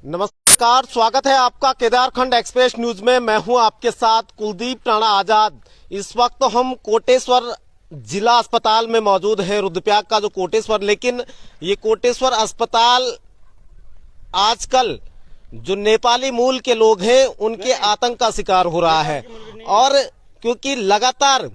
नमस्कार, स्वागत है आपका केदारखंड एक्सप्रेस न्यूज में। मैं हूं आपके साथ कुलदीप राणा आजाद। इस वक्त हम कोटेश्वर जिला अस्पताल में मौजूद है, रुद्रप्रयाग का जो कोटेश्वर। लेकिन ये कोटेश्वर अस्पताल आजकल जो नेपाली मूल के लोग हैं उनके आतंक का शिकार हो रहा है। और क्योंकि लगातार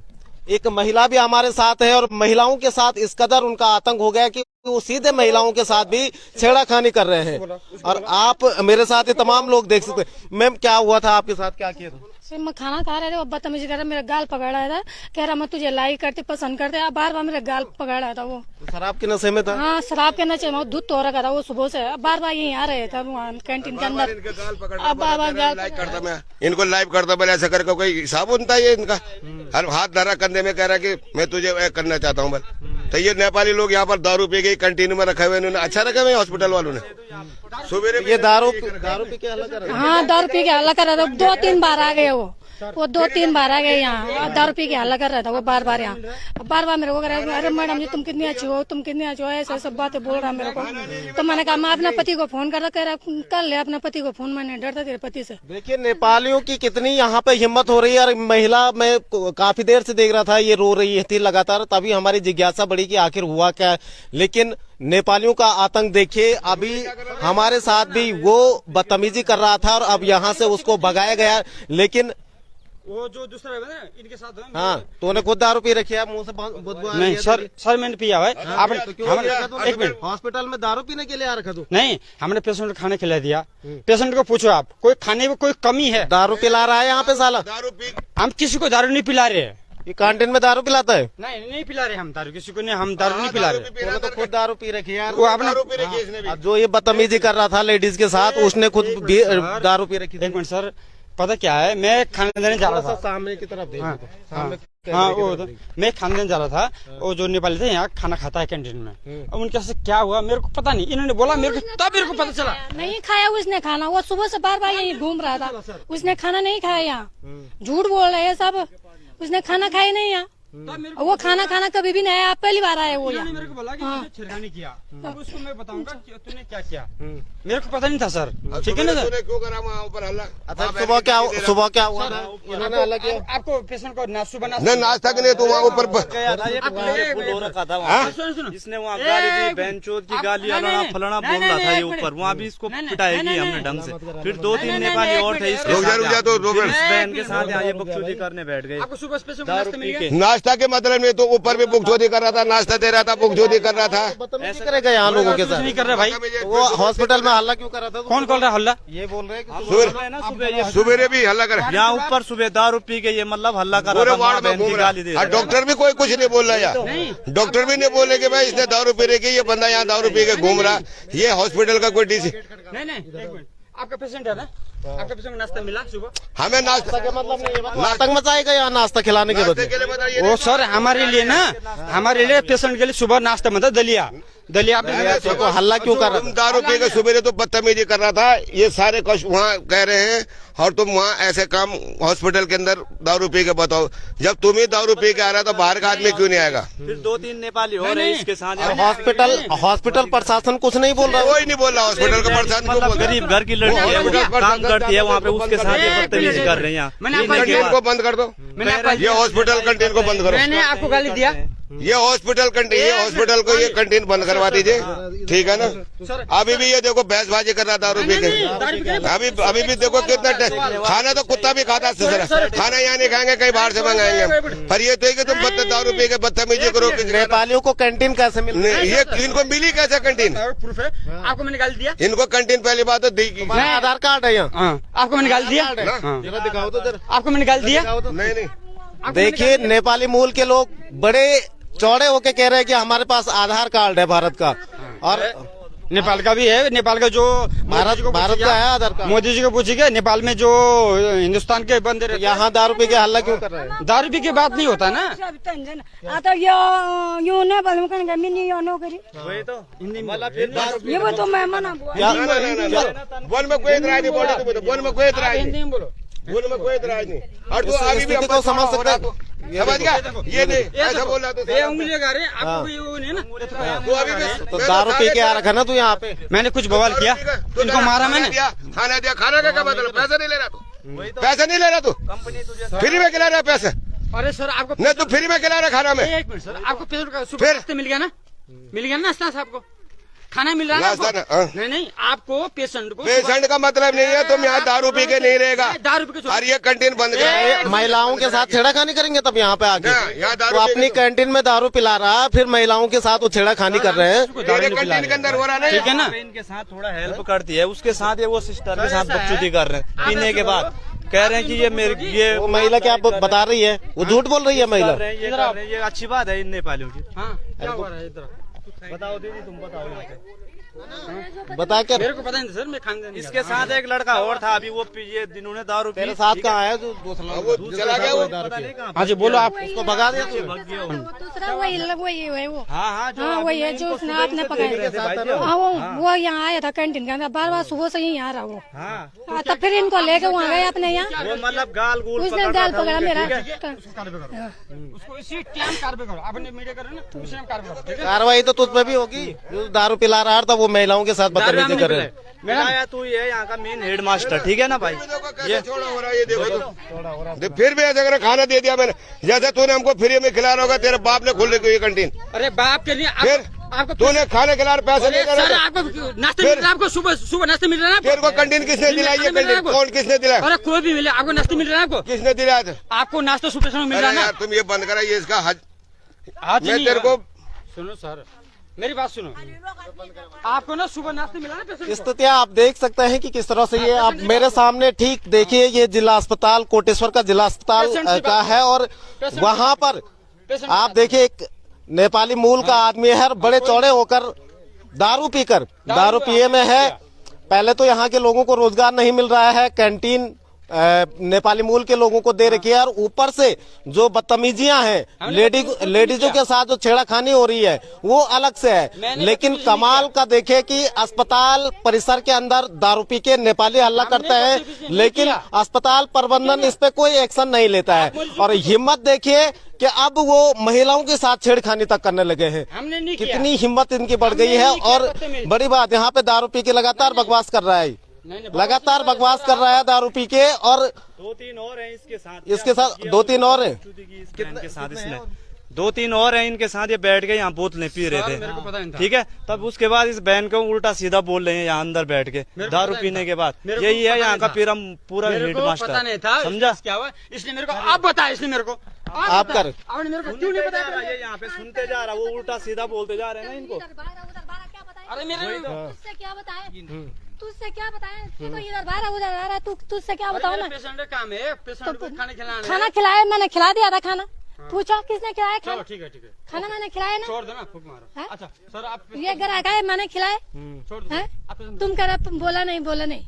एक महिला भी हमारे साथ है और महिलाओं के साथ इस कदर उनका आतंक हो गया कि वो सीधे महिलाओं के साथ भी छेड़ाखानी कर रहे हैं। और आप मेरे साथ ये तमाम लोग देख सकते हैं। मैम, क्या हुआ था आपके साथ, क्या किया था? मैं खाना खा रहे थे, बदतमीजी कर रहा, मेरा गाल पकड़ रहा था, कह रहा मैं तुझे लाइक करती पसंद करते, बार बार मेरा गाल पकड़ रहा था। वो शराब के नशे में था? हाँ, शराब के नशे में दूध तो रखा था वो सुबह से, बार बार यहीं आ रहे थे कैंटीन के अंदर। अब बार बार गाल करता, मैं इनको लाइव करता, बोले ऐसा करके कोई हिसाब बनता है ये इनका। हर हाथ धरा कंधे में, कह रहा कि मैं तुझे करना चाहता हूँ। तो ये नेपाली लोग यहाँ पर दारू पी के कैंटीन में रखे हुए, इन्होंने अच्छा रखा हुआ हॉस्पिटल वालों ने। सुबह ये दारू पी के हल्ला कर रहे हैं? हाँ, दारू पी के हल्ला कर रहा था, 2-3 बार आ गए वो 2-3 बार आ गए यहाँ, दारू पी के हल्ला कर रहा था वो बार बार यहाँ। बार बार मेरे को कह रहा है, अरे मैडम जी तुम कितनी अच्छी हो, तुम कितनी अच्छी हो, ऐसे सब बातें बोल रहा मेरे को। तो मैंने कहा मैं अपने पति को फोन करता, कह रहा कर ले अपने पति को फोन, मैंने डरता तेरे पति से। देखिए, नेपालियों की कितनी यहाँ पे हिम्मत हो रही है। और महिला, मैं काफी देर से देख रहा था, ये रो रही थी लगातार, तभी हमारी जिज्ञासा बढ़ी कि आखिर हुआ क्या। लेकिन नेपालियों का आतंक देखिए, अभी हमारे साथ भी वो बदतमीजी कर रहा था और अब यहाँ से उसको भगाया गया। लेकिन वो जो दूसरा है ना, इनके साथ है। हाँ, तूने खुद दारू पी रखी है, मुंह से बदबू आ रही है? नहीं सर मैंने पिया है। आपने एक मिनट, हॉस्पिटल में दारू पीने के लिए आ रखा तू? नहीं, हमने पेशेंट को खाना खिला दिया। पेशेंट को पूछो आप, कोई खाने में कोई कमी है? दारू पिला रहा है यहाँ पे साला? दारू पी, हम किसी को दारू नहीं पिला रहे। ये कैंटीन में दारू पिलाता है? नहीं पिला रहे हम दारू, किसी को नहीं, हम दारू नहीं पिला रहे। तूने तो खुद दारू पी रखी है यार। वो आपने अब जो ये बदतमीजी कर रहा था लेडीज के साथ, उसने खुद भी दारू पी रखी थी। एक मिनट सर, पता क्या है, मैं खाना देने जा रहा था। सामने की तरफ देखो। हाँ वो तो मैं खाना देने जा रहा था। वो जो नेपाली थे यहाँ खाना खाता है कैंटीन में। अब उनके साथ क्या हुआ मेरे को पता नहीं, इन्होंने बोला मेरे को, तब मेरे को पता चला। नहीं खाया उसने खाना, वो सुबह से बार बार यहीं घूम रहा था, उसने खाना नहीं खाया यहाँ। झूठ बोल रहे हैं सब, उसने खाना खाया नहीं यहाँ। वो खाना कभी भी नहीं आया, आप पहली बार आए वो यहाँ। मेरे को बोला कि तूने छेड़खानी किया, अब उसको मैं बताऊंगा कि तूने क्या किया। मेरे को पता नहीं था सर, ठीक है ना सर। क्यों करा वहाँ ऊपर हल्ला? अच्छा, सुबह क्या हुआ था? इन्होंने हल्ला किया? आपको पेशेंट को सुबह नहीं, नाश्ता के लिए तो वहाँ ऊपर जिसने वहाँ गाली दी, बहनचोद की गाली, अलाना फलाना बोल रहा था ये ऊपर, वहाँ भी इसको पिटाएगी हमने ढंग से। फिर 2-3 नेपाली और थे इसके बहन के साथ यहाँ ये बकचोदी करने बैठ गए। आपको सुबह स्पेशल नाश्ता के मतलब में, तो ऊपर भी बुकचोदी कर रहा था, नाश्ता दे रहा था, बुकचोदी कर रहा था। ऐसा करेगा यहाँ लोगों के साथ? नहीं कर रहे भाई। वो हॉस्पिटल में हल्ला क्यों कर रहा था? कौन कर रहा हल्ला? ये बोल रहे हैं सुबह भी हल्ला कर, यहाँ ऊपर सुबह दारू पी के ये मतलब हल्ला कर रहा था, माँ बहन की गाली दे रहा था। डॉक्टर भी कोई कुछ नहीं बोल रहा यार। डॉक्टर भी नहीं बोले कि भाई इसने दारू पी रही, ये बंदा यहाँ दारू पी के घूम रहा। ये हॉस्पिटल का कोई डीसी नहीं, एक मिनट, आपका पेशेंट है ना, आपका पेशेंट को नाश्ता मिला सुबह? हमें नाश्ता के मतलब नहीं, आतंक मचाएगा यहाँ नाश्ता खिलाने के बदले। वो सर हमारे लिए ना, हमारे लिए पेशेंट के लिए सुबह नाश्ता मतलब दलिया तो हल्ला क्यों कर रहा था? दारू पी के सुबह तो बदतमीजी कर रहा था। ये सारे वहाँ कह रहे हैं, और तुम वहाँ ऐसे काम हॉस्पिटल के अंदर दारू पी के बताओ। जब तुम ही दारू पी के आ रहा तो बाहर का आदमी क्यों नहीं आएगा? फिर 2-3 नेपाली और है इसके साथ। हॉस्पिटल प्रशासन कुछ नहीं बोल रहा? कोई नहीं बोल रहा हॉस्पिटल का प्रशासन। मतलब गरीब घर की लड़की है, वो काम करती है वहाँ पे, उसके साथ ये बदतमीजी कर रहे हैं यहाँ। कैंटीन को बंद कर दो, ये हॉस्पिटल कैंटीन को बंद करो। मैंने आपको गाली दिया? ये हॉस्पिटल कैंटीन, ये हॉस्पिटल को ये कैंटीन बंद करवा दीजिए, ठीक है ना। अभी भी ये देखो बहसबाजी कर रहा दारू पी के। अभी भी देखो कितना खाना तो कुत्ता भी खाता है, खाना यहाँ नहीं खाएंगे, कहीं बाहर से मंगाएंगे। पर ये तो है कि तुम दारू पी के बदतमीजी करो। नेपालियों को कैंटीन कैसे मिली? ये इनको मिली कैसे कैंटीन? प्रूफ है, आपको मैंने गाली दिया? इनको कैंटीन पहली बात तो दी, आधार कार्ड है यहाँ। आपको मैंने गाली दिया? दिखाओ तो जरा। आपको मैंने गाली दिया? नहीं। देखिए, नेपाली मूल के लोग बड़े चौड़े होके कह रहे हैं कि हमारे पास आधार कार्ड है भारत का, और नेपाल का भी है। नेपाल का जो भारत का है आधार कार्ड। मोदी जी को पूछिए, नेपाल में जो हिंदुस्तान के बंदे रहते हैं, यहाँ दारू पी के हल्ला क्यों कर रहे हैं? दारू पी की बात नहीं होता ना। आता यो ने बलम कन गमी नहीं यो नौकरी वही तो हिंदी में ये वो तो मैं मना बोल में कोई इतराज नहीं, बोल में कोई इतराज नहीं, हिंदी में बोलो। बोल में कोई इतराज नहीं। और इस स्थिति को समझ सकते हैं? समझ गया? ये नहीं ऐसा बोल रहा ये उंगली लगा रहे आपको, ये वो नहीं है ना। तो अभी भी तो दारू पी के आ रखा ना तू यहाँ पे। मैंने कुछ बवाल किया, इनको मारा मैंने। खाना दिया, खाना का क्या मतलब? पैसा नहीं ले रहा तू, पैसा नहीं ले रहा तू, फ्री में खिला रहा है पैसा। अरे सर आपको नहीं तू फ्री में खिला रहा खाना में। एक मिनट सर, आपको पेशेंट का सुबह नाश्ता मिल गया ना? मिल गया ना नाश्ता से आपको? खाना मिल रहा है ना नाश्ता आपको? ना, हाँ। नहीं नहीं, आपको पेशेंट को पेशेंट का मतलब नहीं है तुम यहाँ दारू पी के नहीं रहेगा, दारू पी के और ये कैंटीन बंद कर। महिलाओं के साथ छेड़ाखानी करेंगे तब यहाँ पे आके। यहाँ तो दारू अपनी कैंटीन में दारू पिला रहा है, फिर महिलाओं के साथ वो छेड़ाखानी कर रहे हैं। कैंटीन के अंदर हो रहा नहीं, ठीक है ना? इनके साथ थोड़ा हेल्प करती है, उसके साथ ये वो सिस्टर के साथ बकचोदी कर रहे हैं। पीने के बाद कह रहे हैं कि ये मेरे ये वो महिला क्या बता रही है, वो झूठ बोल रही है महिला। कर रहे हैं, ये कर रहे हैं, ये अच्छी बात है इन नेपालियों की। हाँ क्या हो रहा है इधर? बताओ दीदी, तुम बताओ यहाँ पे। बता क्या मेरे को पता नहीं सर, मैं खाने नहीं इसके साथ एक लड़का और था, अभी वो ये इन्होंने दारू पी। तेरे साथ कहाँ है जो दूसरा? वो चला गया वो। पता नहीं कहाँ। हाँ जी बोलो आप। उसको भगा दिया तू? दूसरा वही है वो। हाँ हाँ वही है जो उसने आपने पकड़ा। हाँ वो यहाँ आया था कैंटीन के अंदर, बार बार सुबह से ही आ रहा वो। हाँ तब फिर इनको लेके वहाँ गए अपने यहाँ। वो मतलब गाल गुल उसने गाल पकड़ा मेरा। उसको इसी टाइम कार्रवाई करो, आपने मीडिया करो ना, उसी टाइम कार्रवाई करो, ठीक है? कार्रवाई तो तुझ पे भी होगी, जो दारू पिला रहा था वो महिलाओं के साथ बदतमीजी कर रहे हैं। मेरा तू ये यहाँ का मेन हेड मास्टर, ठीक है ना भाई? ये छोड़ा हो रहा है, ये देखो तो फिर भी अगर खाना दे दिया मैंने, जैसे तूने हमको फ्री में खिला रहा होगा, तेरे बाप ने खोल रखी कैंटीन, अरे बाप के लिए फिर आपको तूने खाने खिला पैसे नहीं दे सर रहा। आपको नाश्ता मिल रहा है, आपको सुबह नाश्ता मिल रहा है ना? तेरे को कैंटीन किसने दिलाई? ये कैंटीन कौन किसने दिलाया? अरे कोई भी मिले, आपको नाश्ता मिल रहा है? आपको किसने दिलाया था? आपको नाश्ता सुबह समय मिल रहा है अरे ना? यार तुम ये बंद करा, ये इसका हज आज मैं नहीं तेरे को सुनो सर, मेरी बात सुनो, आपको ना सुबह नाश्ता मिला ना पेशेंट को? स्थितियां आप देख सकते हैं कि किस तरह से ये आप मेरे सामने ठीक देखिए, ये जिला अस्पताल कोटेश्वर का जिला अस्पताल का है और वहां पर आप देखिए एक नेपाली मूल का आदमी है, बड़े चौड़े होकर दारू दारू पिए में है। पहले तो यहाँ के लोगों को रोजगार नहीं मिल रहा है, कैंटीन नेपाली मूल के लोगों को दे रखी है, और ऊपर से जो बदतमीजियां हैं लेडीजों के साथ जो छेड़ाखानी हो रही है वो अलग से है। लेकिन कमाल का देखे कि अस्पताल परिसर के अंदर दारू पी के नेपाली हल्ला करते हैं, लेकिन अस्पताल प्रबंधन इस पे कोई एक्शन नहीं लेता है। और हिम्मत देखिए कि अब वो महिलाओं के साथ छेड़खानी तक करने लगे हैं। हमने नहीं किया। कितनी हिम्मत इनकी बढ़ गई है। और बड़ी बात, यहाँ पे दारू पी के लगातार बकवास कर रहा है, लगातार बकवास कर रहा है दारू पी के। और 2-3 और हैं इसके साथ, 2-3 और हैं, इनके साथ इसने 2-3 और हैं इनके साथ, ये बैठ गए यहाँ बोतलें पी रहे थे, ठीक है? तब उसके बाद इस बहन को उल्टा सीधा बोल रहे हैं यहाँ अंदर बैठ के दारू पीने के बाद। यही है यहाँ का पूरा हेड मास्टर, पता नहीं था समझा? क्या हुआ इसलिए मेरे को आप बताया, इसलिए मेरे को आप कर आपने मेरे को क्यों नहीं बताया? ये यहाँ पे सुनते जा रहा, वो उल्टा सीधा बोलते जा रहे हैं ना इनको। अरे मेरे तुझसे क्या बताए, तुझसे क्या बताए? तू तो इधर बारह उधर आ रहा, तू तुझसे क्या बताओ ना? पेशेंट का काम है, पेशेंट को खाना खिलाना। खाना खिलाया, मैंने खिला दिया था खाना। पूछो किसने खिलाया चलो खाना? ठीक है, ठीक है, खाना मैंने खिलाया ना। छोड़ दो ना, फूक मारो। हाँ? अच्छा सर आप ये ग्राहक है, मैंने खिलाया। छोड़ दो। हैं? आप तुम कह रहे बोला नहीं,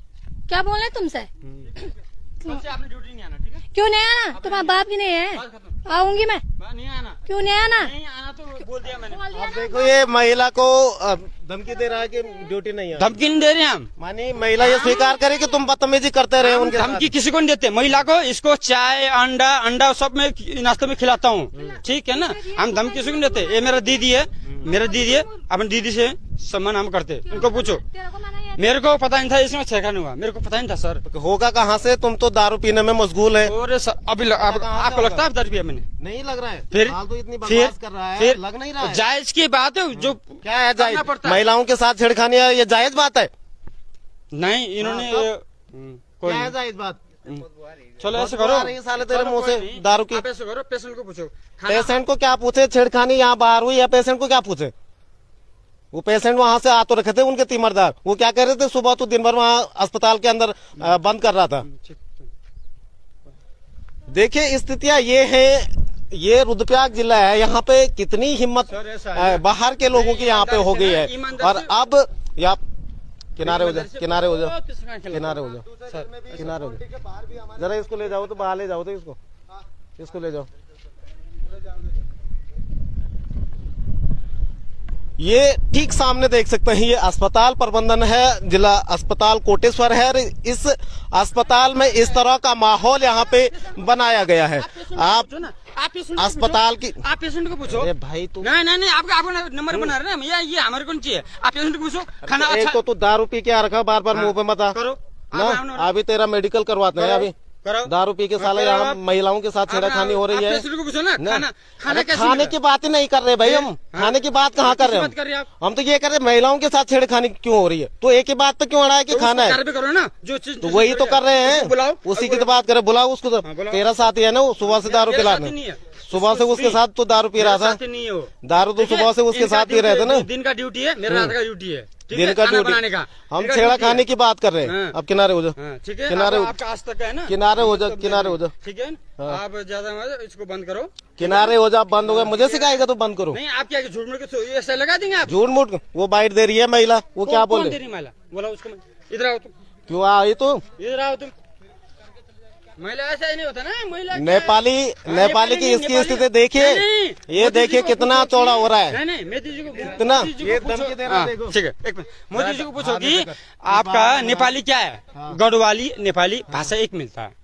क्या बोले तुमसे? सबसे आपने ड्यूटी नहीं आना, ठीक है? क्यों नहीं आना? तुम्हारा बाप की नहीं है, बात खत्म। आऊंगी मैं। नहीं आना, क्यों नहीं आना? नहीं आना तो बोल दिया मैंने। अब देखो ये महिला को धमकी दे रहा है कि ड्यूटी नहीं है। धमकी नहीं दे रहे हैं हम, मानी महिला ये स्वीकार करे कि तुम बदतमीजी करते रहे उनके साथ। धमकी किसी को नहीं देते। महिला को इसको चाय अंडा सब में नाश्ते में खिलाता हूँ, ठीक है ना? हम धमकी किसी को नहीं देते। ये मेरा दीदी है, अपनी दीदी से सम्मान हम करते। उनको पूछो, तेरे को मैंने मेरे को पता नहीं था इसमें छेड़खानी हुआ, मेरे को पता नहीं था सर। होगा कहाँ से? तुम तो दारू पीने में मशगूल है। और अभी आपको लगता है 10 रुपया मैंने? नहीं लग रहा है, फिर फालतू इतनी बकवास कर रहा है, लग नहीं रहा है। जायज की बात है जो क्या है जायज? करना पड़ता है। महिलाओं के साथ छेड़खानी है, ये जायज बात है? नहीं इन्होंने कोई क्या है नहीं। जायज बात? चलो ऐसे बदबू करो, आ रही है साले तेरे चलो मुंह कोई से नहीं। दारू की। आप ऐसे करो, पेशेंट को पूछो। पेशेंट को क्या पूछे? छेड़खानी यहाँ बाहर हुई है, पेशेंट को क्या पूछे? वो पेशेंट वहां से आ तो रखे थे उनके तीमरदार, वो क्या कह रहे थे? सुबह तो दिन भर वहां अस्पताल के अंदर बंद कर रहा था। देखिए स्थितियां ये है, ये रुद्रप्रयाग जिला है, यहाँ पे कितनी हिम्मत बाहर के लोगों की यहाँ पे हो गई है। और अब या किनारे हो जाओ, किनारे हो जाओ, किनारे हो जाओ, किनारे हो जाओ, जरा इसको ले जाओ तो बाहर ले जाओ, तो इसको ले जाओ। ये ठीक सामने देख सकते हैं, ये अस्पताल प्रबंधन है, जिला अस्पताल कोटेश्वर है। और इस अस्पताल में इस तरह का माहौल यहाँ पे बनाया गया है। आप अस्पताल की आप पेशेंट को पूछो। अरे भाई तू नहीं आपको नंबर बना रहे ना, ये हमारे को नहीं चाहिए। आप पेशेंट को पूछो खाना एक अच्छा तो तू दारू पी के आ रखा, बार बार मुंह पे मत आ करो ना। अभी तेरा मेडिकल करवाते हैं, अभी करो। दारू पी के साले यहाँ महिलाओं के साथ छेड़खानी हो रही है। पेशेंट को पूछो ना, ना। खाना अरे कैसे खाने की बात ही नहीं कर रहे भाई, हम खाने की बात कहाँ कर रहे बात कर रहे हैं हैं आप? हम तो ये कर रहे हैं, महिलाओं के साथ छेड़खानी क्यों हो रही है। तो एक ही बात पे क्यों अड़ा है कि खाना है, पे करो ना, जो चीज तो वही तो कर रहे हैं। बुलाओ, उसी की तो बात करे, बुलाओ उसको तो। बुलाओ। तेरा साथी है ना, वो सुबह से दारू पिलाने, नहीं है, सुबह से उसके साथ तो दारू पी रहा था। नहीं है वो। दारू तो सुबह से उसके साथ पी रहे थे ना। दिन का ड्यूटी है, मेरा रात का ड्यूटी है, ठीक है? दिन का खाना ड्यूटी बनाने का हम दिन का छेड़ा ड्यूटी है। खाने की बात कर रहे हैं। हाँ। अब किनारे हो जाओ, हाँ, ठीक है। किनारे हो- आपका आज तक है ना, किनारे हो जाओ, किनारे हो जाओ, ठीक है। आप ज्यादा मत, इसको बंद करो। किनारे हो जाओ। बंद हो गया, मुझे सिखाएगा तो बंद करो। नहीं आप क्या झूठ मूठ के ऐसा लगा देंगे आप? झूठ मूठ वो बाइट दे रही है महिला, वो क्या कौन बोल दे रही रही महिला? बोला उसको, इधर आओ तुम, क्यों आई तो इधर आओ तुम। महिला ऐसा ही नहीं होता ना, महिला क्या है? नेपाली की इसकी नेपाली- स्थिति देखिए, नहीं, ये मोदी देखिए जी को कितना पूछो चौड़ा कि- हो रहा है। नहीं मोदी जी को इतना मोदी जी को ये पूछो। धमकी दे रहा है, हाँ, देखो। ठीक है, एक मिनट, मोदी जी को पूछो हाँ, कि देखो। आपका नेपाली क्या है? गढ़वाली नेपाली भाषा एक मिलता है,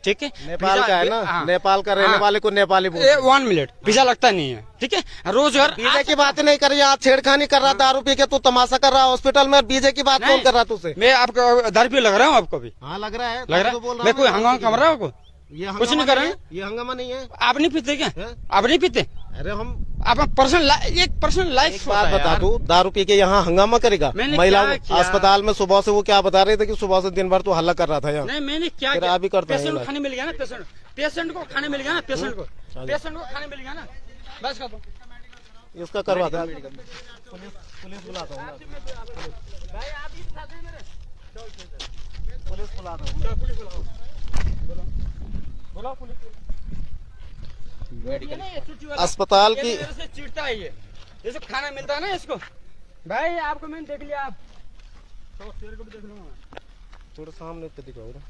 ठीक है? नेपाल का है ना, हाँ। नेपाल का रहने हाँ। वाले को नेपाली बोलते हैं। 1 मिनट वीजा लगता नहीं है, ठीक है? रोजगार बीजे की बात नहीं कर रही, आज छेड़खानी कर रहा, दारू पी के तू तमाशा कर रहा हॉस्पिटल में। बीजे की बात कौन कर रहा तुझसे? मैं आपको दारू पी लग रहा हूँ आपको भी हाँ लग रहा है, लग रहा तो बोल है? मैं कोई हंगामा कर रहा हूँ? ये कुछ नहीं कर रहे हैं? ये हंगामा नहीं है। आप नहीं पीते क्या? हैं? आप नहीं पीते? अरे हम आप पर्सनल एक पर्सनल लाइफ एक बात बता दूं, दारू पी के यहाँ हंगामा करेगा। मैंने महिला क्या किया? अस्पताल में सुबह से वो क्या बता रहे थे कि सुबह से दिन भर तो हल्ला कर रहा था यहाँ। नहीं मैंने क्या फिर किया? आप ही करते हैं पेशेंट को इलाज। खाने मिल गया ना, पेशेंट को खाने मिल गया ना, पेशेंट को खाने मिल गया ना, बस कर दो। इसका करवाता है पुलिस बुलाता हूँ मैं। पुलिस बुलाता हूँ। अस्पताल की ये मेरे से चिढ़ता है ये जो खाना मिलता है ना इसको। भाई आपको मैंने देख लिया, आप तो तेरे को भी देख लूंगा। थोड़ा सामने पे दिखाओ ना।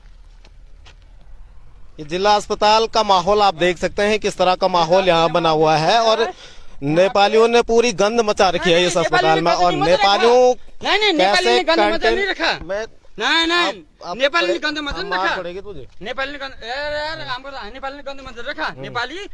ये जिला अस्पताल का माहौल आप देख सकते हैं, किस तरह का माहौल यहाँ बना हुआ है। और नेपालियों ने पूरी गंद मचा रखी है इस अस्पताल में। और नेपालियों नहीं नेपाली ने गंद मचा नहीं रखा। मैं नहीं नेपाली ने गंद मचा नहीं रखा। पड़ेगी तुझे। नेपाली ने गंद यार हमको नेपाली ने गंद मचा रखा। नेपाली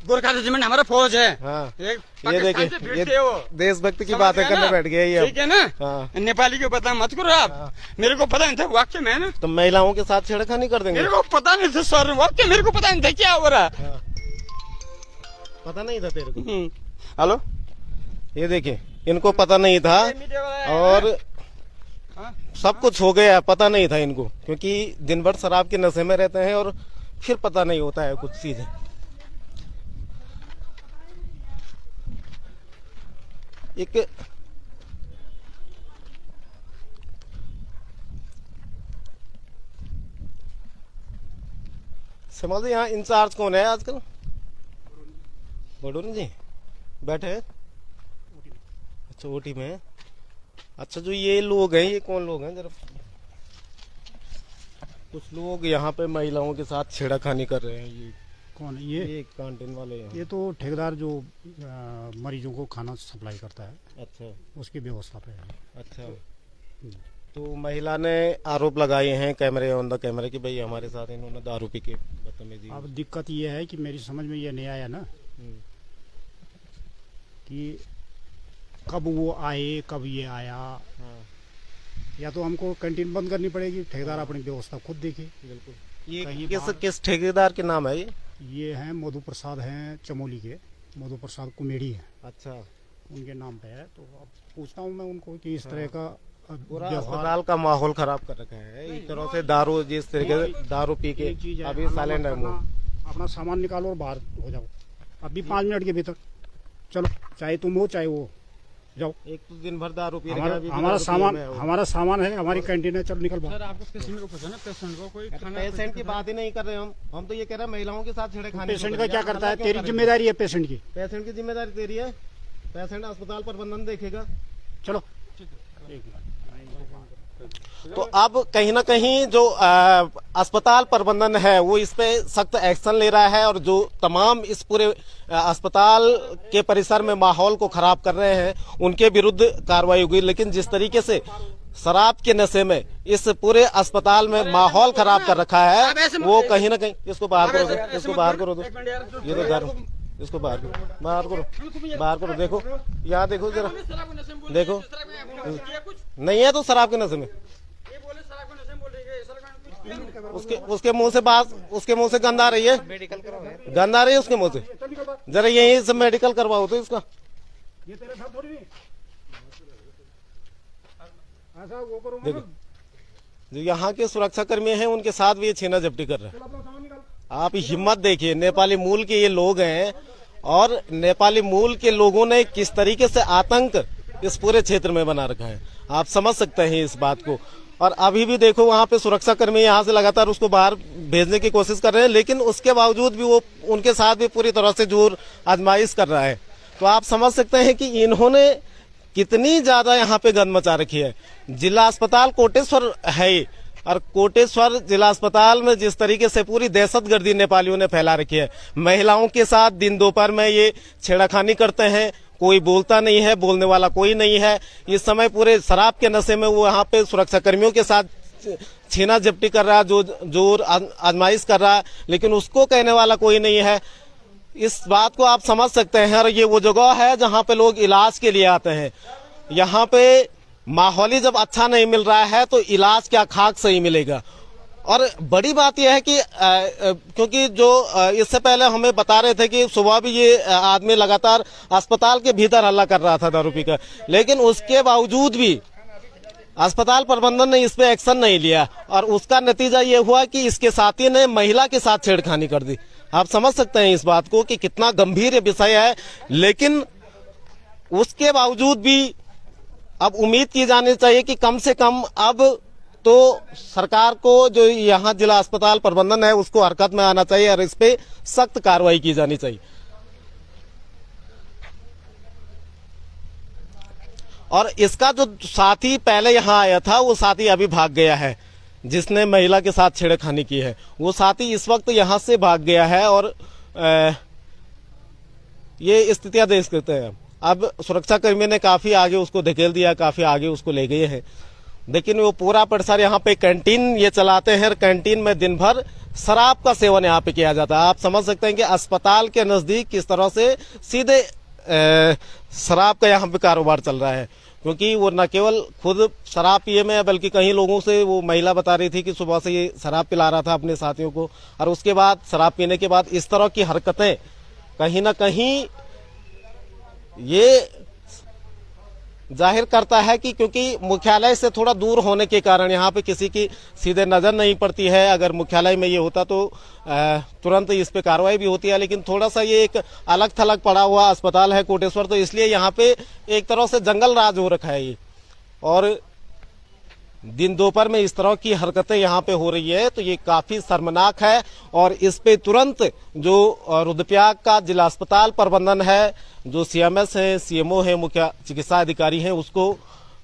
गोरखा रेजिमेंट हमारा फौज है। हाँ। ये ये देखिए, ये वो देशभक्ति की समझ बातें गया करने ना? बैठ गए ये। ठीक है ना? हाँ। नेपाली को पता मत करो आप। मेरे को पता नहीं था वाक्य मैंने, तो महिलाओं के साथ छेड़खानी कर देंगे। मेरे को पता नहीं था सर, वाक्य मेरे को पता नहीं था क्या हो रहा। पता नहीं था तेरे को? हेलो, ये देखिए, इनको पता नहीं था और हाँ? सब कुछ हो गया, पता नहीं था इनको, क्योंकि दिन भर शराब के नशे में रहते हैं और फिर पता नहीं होता है कुछ चीजें। एक समझ, यहाँ इंचार्ज कौन है आजकल? बडोनी जी बैठे हैं। अच्छा ओटी में है। अच्छा जो ये लोग हैं, ये कौन लोग हैं जरा? कुछ लोग यहाँ पे महिलाओं के साथ छेड़खानी कर रहे हैं। ये कौन ये कैंटीन वाले हैं। ये तो ठेकेदार जो मरीजों को खाना सप्लाई करता है, अच्छा उसकी व्यवस्था पे है। अच्छा। तो महिला ने आरोप लगाए हैं कैमरे ऑन द कैमरे कि भाई हमारे साथ इन्होंने दारू पी के बदतमीजी। अब दिक्कत ये है कि मेरी समझ में ये नहीं आया ना कि कब वो आए, कब ये आया। हाँ या तो हमको कैंटीन बंद करनी पड़ेगी, ठेकेदार अपनी व्यवस्था खुद देखे। बिल्कुल। ये कहीं किस ठेकेदार के नाम है ये हैं मधु प्रसाद हैं चमोली के, मधु प्रसाद कुमेड़ी है, अच्छा। उनके नाम पे है। तो अब पूछता हूँ मैं उनको कि इस तरह का पूरा व्यवहार। अस्पताल का माहौल खराब कर रखा है इस तरह से। दारू जिस तरीके से दारू पी के एक चीज है, अभी हल्ला साइलेंट मत है करना, वो। अपना सामान निकालो और बाहर हो जाओ अभी 5 मिनट के भीतर। चलो, चाहे तुम हो चाहे वो, जाओ। एक तो दिन भर दारू पी हमारा रखा है, हमारा सामान है, हमारी कैंटीन है, चलो निकल बाहर। सर आपको पेशेंट को पूछो ना, पेशेंट को कोई खाना पेशेंट की बात ही नहीं कर रहे हम तो ये कह रहे हैं महिलाओं के साथ छेड़खानी। पेशेंट का क्या करता है? तेरी जिम्मेदारी है पेशेंट की। पेशेंट की जिम्मेदारी तेरी है, पेशेंट अस्पताल प्रबंधन देखेगा। चलो तो अब कहीं ना कहीं जो अस्पताल प्रबंधन है वो इस पे सख्त एक्शन ले रहा है और जो तमाम इस पूरे अस्पताल के परिसर में माहौल को खराब कर रहे हैं उनके विरुद्ध कार्रवाई होगी। लेकिन जिस तरीके से शराब के नशे में इस पूरे अस्पताल में माहौल खराब कर रखा है वो कहीं ना कहीं इसको बाहर करो दो, इसको बाहर करो दो, ये तो दारू, इसको बाहर करो, देखो यहाँ देखो जरा, देखो नहीं है तो शराब के नशे में उसके मुंह से बात, उसके मुंह से गंध आ रही है, गंध आ रही है उसके मुंह से। जरा यही से मेडिकल करवाओ तो इसका। ये तेरे साथ थोड़ी नहीं ऐसा वो करो देखो जो यहाँ के सुरक्षा कर्मी हैं उनके साथ भी ये छीना झपटी कर रहे हैं। आप हिम्मत देखिए, नेपाली मूल के ये लोग हैं और नेपाली मूल के लोगों ने किस तरीके से आतंक इस पूरे क्षेत्र में बना रखा है, आप समझ सकते हैं इस बात को। और अभी भी देखो वहाँ पे सुरक्षा कर्मी यहाँ से लगातार उसको बाहर भेजने की कोशिश कर रहे हैं, लेकिन उसके बावजूद भी वो उनके साथ भी पूरी तरह से जोर आजमाइश कर रहा है। तो आप समझ सकते हैं कि इन्होंने कितनी ज्यादा यहाँ पे गंद मचा रखी है। जिला अस्पताल कोटेश्वर है और कोटेश्वर जिला अस्पताल में जिस तरीके से पूरी दहशतगर्दी नेपालियों ने फैला रखी है, महिलाओं के साथ दिन दोपहर में ये छेड़खानी करते हैं, कोई बोलता नहीं है, बोलने वाला कोई नहीं है। इस समय पूरे शराब के नशे में वो यहाँ पे सुरक्षा कर्मियों के साथ छीना झपटी कर रहा है, जो जोर आजमाइश कर रहा है, लेकिन उसको कहने वाला कोई नहीं है। इस बात को आप समझ सकते हैं। और ये वो जगह है जहाँ पे लोग इलाज के लिए आते हैं। यहाँ पे माहौल ही जब अच्छा नहीं मिल रहा है तो इलाज क्या खाक सही मिलेगा। और बड़ी बात यह है कि क्योंकि जो इससे पहले हमें बता रहे थे कि सुबह भी ये आदमी लगातार अस्पताल के भीतर हल्ला कर रहा था दारू पीकर, लेकिन उसके बावजूद भी अस्पताल प्रबंधन ने इस पे एक्शन नहीं लिया और उसका नतीजा ये हुआ कि इसके साथी ने महिला के साथ छेड़खानी कर दी। आप समझ सकते हैं इस बात को कि कितना गंभीर ये विषय है। लेकिन उसके बावजूद भी अब उम्मीद की जानी चाहिए कि कम से कम अब तो सरकार को जो यहाँ जिला अस्पताल प्रबंधन है उसको हरकत में आना चाहिए और इस पे सख्त कार्रवाई की जानी चाहिए। और इसका जो साथी पहले यहाँ आया था वो साथी अभी भाग गया है, जिसने महिला के साथ छेड़खानी की है वो साथी इस वक्त यहाँ से भाग गया है। और ये स्थितियां देख सकते हैं। अब सुरक्षा कर्मी ने काफी आगे उसको धकेल दिया, काफी आगे उसको ले गए हैं, लेकिन वो पूरा परिसर यहाँ पे कैंटीन ये चलाते हैं। कैंटीन में दिन भर शराब का सेवन यहाँ पे किया जाता है। आप समझ सकते हैं कि अस्पताल के नजदीक किस तरह से सीधे शराब का यहाँ पे कारोबार चल रहा है, क्योंकि वो न केवल खुद शराब पिए में बल्कि कहीं लोगों से, वो महिला बता रही थी कि सुबह से ये शराब पिला रहा था अपने साथियों को और उसके बाद शराब पीने के बाद इस तरह की हरकतें कहीं ना कहीं ये जाहिर करता है कि क्योंकि मुख्यालय से थोड़ा दूर होने के कारण यहाँ पे किसी की सीधे नजर नहीं पड़ती है। अगर मुख्यालय में ये होता तो तुरंत इस पे कार्रवाई भी होती है, लेकिन थोड़ा सा ये एक अलग थलग पड़ा हुआ अस्पताल है कोटेश्वर, तो इसलिए यहाँ पे एक तरह से जंगल राज हो रखा है ये। और दिन दोपहर में इस तरह की हरकतें यहाँ पे हो रही है तो ये काफी शर्मनाक है। और इस पे तुरंत जो रुद्रप्रयाग का जिला अस्पताल प्रबंधन है, जो सीएमएस है, सीएमओ है, मुख्य चिकित्सा अधिकारी हैं,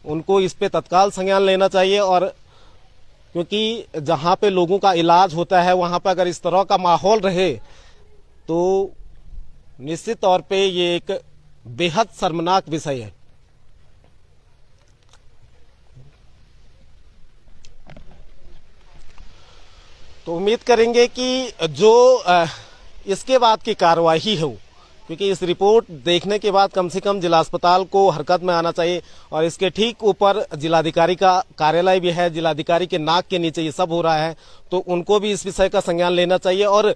उनको इस पे तत्काल संज्ञान लेना चाहिए। और क्योंकि जहाँ पे लोगों का इलाज होता है वहां पे अगर इस तरह का माहौल रहे तो निश्चित तौर पे ये एक बेहद शर्मनाक विषय है। तो उम्मीद करेंगे कि जो इसके बाद की कार्रवाई है, क्योंकि इस रिपोर्ट देखने के बाद कम से कम जिला अस्पताल को हरकत में आना चाहिए। और इसके ठीक ऊपर जिलाधिकारी का कार्यालय भी है, जिलाधिकारी के नाक के नीचे ये सब हो रहा है, तो उनको भी इस विषय का संज्ञान लेना चाहिए। और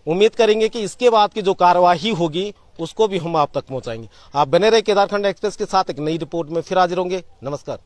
उम्मीद करेंगे कि इसके बाद की जो कार्रवाई होगी उसको भी हम आप तक पहुंचाएंगे। आप बने रहे केदारखंड एक्सप्रेस के साथ एक नई रिपोर्ट में फिर हाजिर होंगे। नमस्कार।